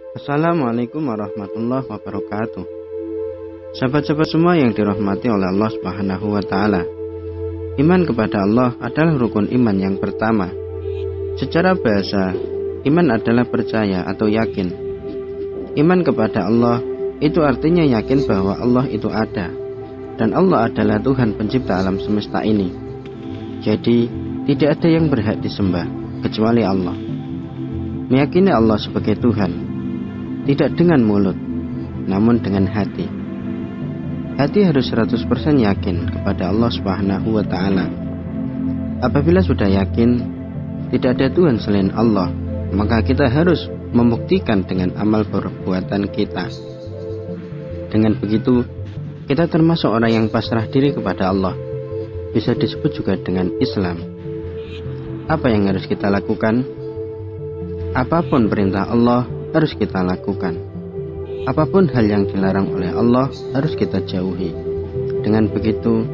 Assalamualaikum warahmatullahi wabarakatuh. Sahabat-sahabat semua yang dirahmati oleh Allah Subhanahu wa taala. Iman kepada Allah adalah rukun iman yang pertama. Secara bahasa, iman adalah percaya atau yakin. Iman kepada Allah itu artinya yakin bahwa Allah itu ada dan Allah adalah Tuhan pencipta alam semesta ini. Jadi, tidak ada yang berhak disembah kecuali Allah. Meyakini Allah sebagai Tuhan tidak dengan mulut, namun dengan hati. Hati harus 100% yakin kepada Allah Subhanahu wa ta'ala. Apabila sudah yakin tidak ada Tuhan selain Allah, maka kita harus membuktikan dengan amal perbuatan kita. Dengan begitu, kita termasuk orang yang pasrah diri kepada Allah. Bisa disebut juga dengan Islam. Apa yang harus kita lakukan? Apapun perintah Allah harus kita lakukan. Apapun hal yang dilarang oleh Allah harus kita jauhi. Dengan begitu,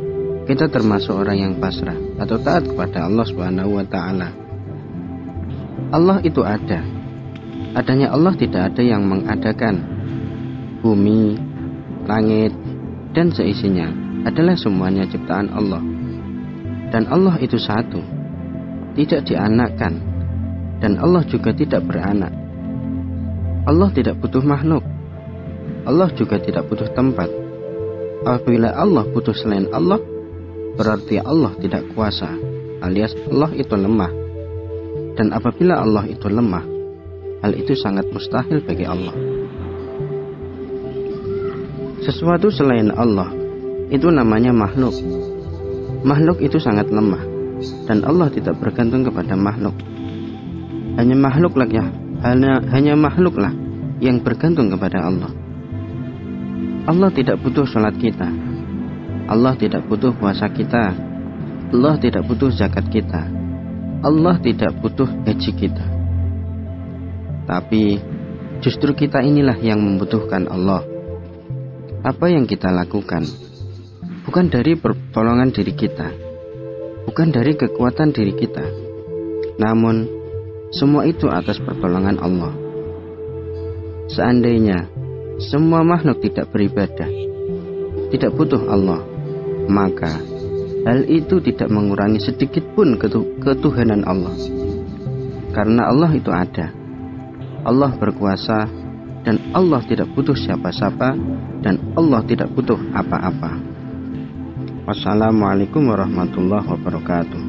kita termasuk orang yang pasrah atau taat kepada Allah Subhanahu wa ta'ala. Allah itu ada. Adanya Allah tidak ada yang mengadakan. Bumi, langit, dan seisinya adalah semuanya ciptaan Allah. Dan Allah itu satu, tidak dianakkan, dan Allah juga tidak beranak. Allah tidak butuh makhluk. Allah juga tidak butuh tempat. Apabila Allah butuh selain Allah, berarti Allah tidak kuasa, alias Allah itu lemah. Dan apabila Allah itu lemah, hal itu sangat mustahil bagi Allah. Sesuatu selain Allah itu namanya makhluk. Makhluk itu sangat lemah, dan Allah tidak bergantung kepada makhluk. Hanya makhluklah yang bergantung kepada Allah. Allah tidak butuh sholat kita. Allah tidak butuh puasa kita. Allah tidak butuh zakat kita. Allah tidak butuh haji kita. Tapi justru kita inilah yang membutuhkan Allah. Apa yang kita lakukan bukan dari pertolongan diri kita, bukan dari kekuatan diri kita, namun semua itu atas pertolongan Allah. Seandainya semua makhluk tidak beribadah, tidak butuh Allah, maka hal itu tidak mengurangi sedikit pun ketuhanan Allah. Karena Allah itu ada, Allah berkuasa, dan Allah tidak butuh siapa-siapa, dan Allah tidak butuh apa-apa. Wassalamualaikum warahmatullahi wabarakatuh.